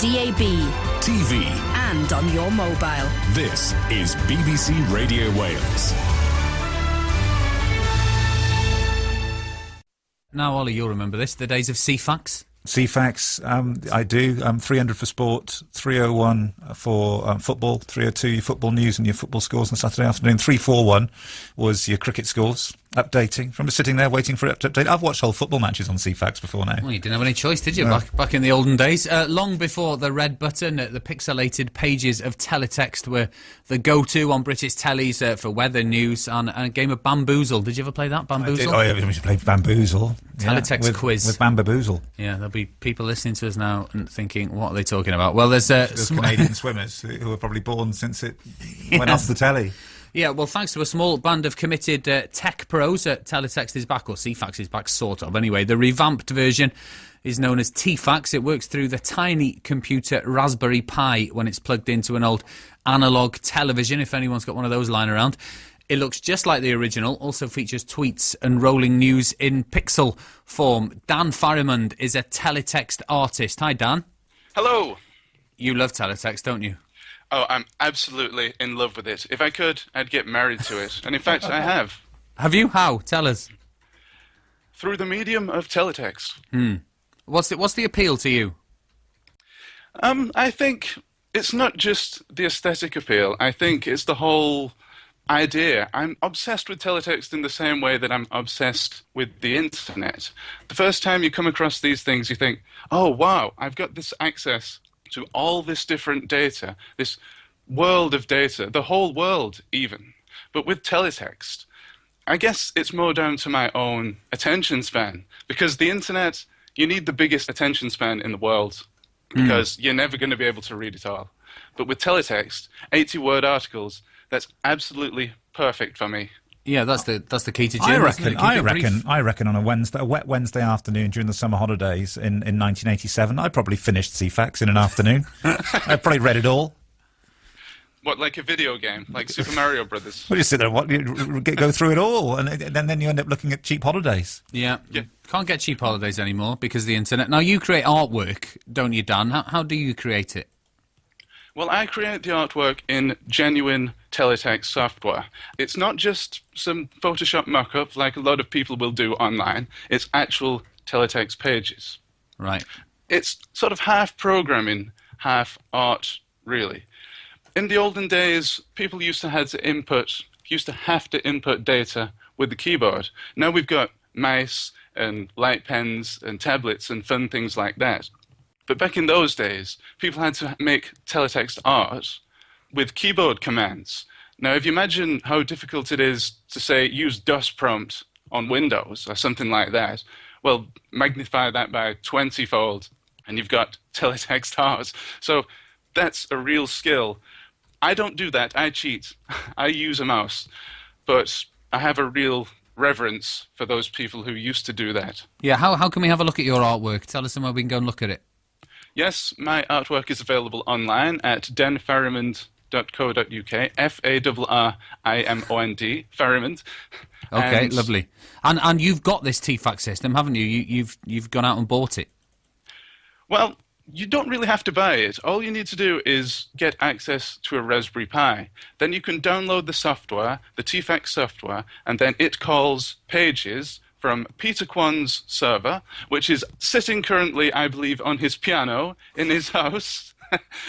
DAB, TV, and on your mobile. This is BBC Radio Wales. Now, Ollie, you'll remember this, the days of CFAX. CFAX, I do. 300 for sport, 301 for football, 302 your football news and your football scores on Saturday afternoon. 341 was your cricket scores, updating. From sitting there waiting for it to update. I've watched whole football matches on CFAX before now. Well, you didn't have any choice, did you, No. back in the olden days? Long before the red button, the pixelated pages of Teletext were the go-to on British tellies for weather news and a game of Bamboozle. Did you ever play that, Bamboozle? I did. Oh, yeah, we played Bamboozle. Teletext quiz. With Bamboozle. Yeah, there'll be people listening to us now and thinking, what are they talking about? Well, there's Canadian swimmers who were probably born since it went off the telly. Yeah, well, thanks to a small band of committed tech pros, Teletext is back, or CFAX is back, sort of. Anyway, the revamped version is known as TFAX. It works through the tiny computer Raspberry Pi when it's plugged into an old analogue television, if anyone's got one of those lying around. It looks just like the original, also features tweets and rolling news in pixel form. Dan Farrimond is a Teletext artist. Hi, Dan. Hello. You love Teletext, don't you? Oh, I'm absolutely in love with it. If I could, I'd get married to it. And in fact, I have. Have you? How? Tell us. Through the medium of teletext. What's the appeal to you? I think it's not just the aesthetic appeal. I think it's the whole idea. I'm obsessed with teletext in the same way that I'm obsessed with the internet. The first time you come across these things, you think, oh, wow, I've got this access to all this different data, this world of data, the whole world even. But with teletext, I guess it's more down to my own attention span, because the internet, you need the biggest attention span in the world, because you're never going to be able to read it all. But with teletext, 80-word articles, that's absolutely perfect for me. Yeah, that's the key to I Jim. reckon on a wet Wednesday afternoon during the summer holidays in 1987, I probably finished CFAX in an afternoon. I probably read it all. What, like a video game, like Super Mario Brothers? Well, you sit there and go through it all, and then you end up looking at cheap holidays. Yeah. Can't get cheap holidays anymore because of the internet. Now, you create artwork, don't you, Dan? How do you create it? Well, I create the artwork in genuine teletext software. It's not just some Photoshop mock-up like a lot of people will do online. It's actual teletext pages. Right. It's sort of half programming, half art, really. In the olden days, people used to have to input data with the keyboard. Now we've got mice and light pens and tablets and fun things like that. But back in those days, people had to make teletext art with keyboard commands. Now, if you imagine how difficult it is to, say, use DOS prompt on Windows or something like that, well, magnify that by 20-fold, and you've got teletext art. So that's a real skill. I don't do that. I cheat. I use a mouse. But I have a real reverence for those people who used to do that. Yeah, how can we have a look at your artwork? Tell us somewhere we can go and look at it. Yes, my artwork is available online at denfarrimond.co.uk, Farrimond, Farrimond. Okay, lovely. And you've got this TFAX system, haven't you? You've gone out and bought it. Well, you don't really have to buy it. All you need to do is get access to a Raspberry Pi. Then you can download the software, the TFAX software, and then it calls pages from Peter Kwan's server, which is sitting currently, I believe, on his piano in his house,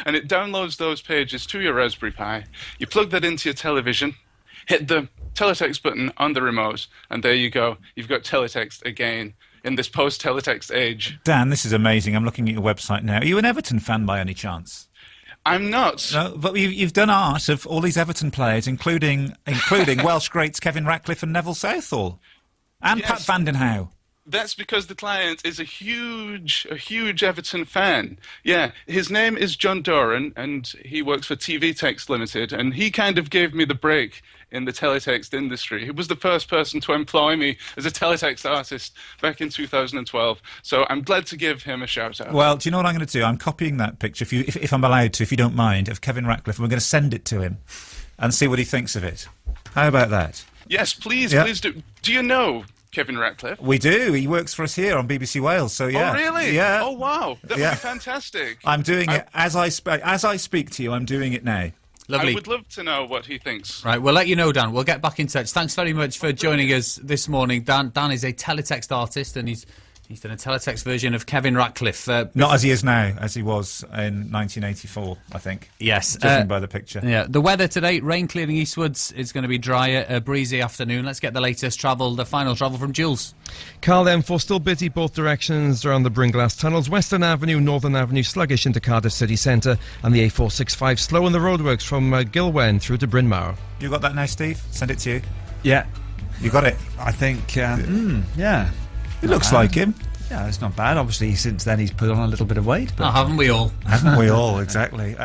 and it downloads those pages to your Raspberry Pi. You plug that into your television, hit the teletext button on the remote, and there you go. You've got teletext again in this post-teletext age. Dan, this is amazing. I'm looking at your website now. Are you an Everton fan by any chance? I'm not. No, but you've done art of all these Everton players, including Welsh greats Kevin Ratcliffe and Neville Southall. And Yes. Pat Vanden Hauwe. That's because the client is a huge Everton fan. Yeah, his name is John Doran, and he works for Teletext Limited, and he kind of gave me the break in the teletext industry. He was the first person to employ me as a teletext artist back in 2012, so I'm glad to give him a shout-out. Well, do you know what I'm going to do? I'm copying that picture, if I'm allowed to, if you don't mind, of Kevin Ratcliffe, and we're going to send it to him and see what he thinks of it. How about that? Yes, please, Yeah. please do. Do you know Kevin Ratcliffe. We do. He works for us here on BBC Wales. So yeah. Oh, really? Yeah. Oh, wow. That would be fantastic. I'm doing it as I speak to you. I'm doing it now. Lovely. I would love to know what he thinks. Right, we'll let you know, Dan. We'll get back in touch. Thanks very much for joining us this morning. Dan is a teletext artist, and he's done a teletext version of Kevin Ratcliffe. Not as he is now, as he was in 1984, I think. Yes. Judging by the picture. Yeah. The weather today, rain clearing eastwards. It's going to be drier, a breezy afternoon. Let's get the latest the final travel from Jules. Carl, M4 still busy both directions around the Bringlass tunnels. Western Avenue, Northern Avenue sluggish into Cardiff city centre, and the A465 slow in the roadworks from Gilwen through to Bryn Mawr. You got that now, Steve? Send it to you. Yeah. You got it? I think, yeah. It looks like him. Yeah, it's not bad. Obviously, since then he's put on a little bit of weight. But haven't we all? Haven't we all, exactly.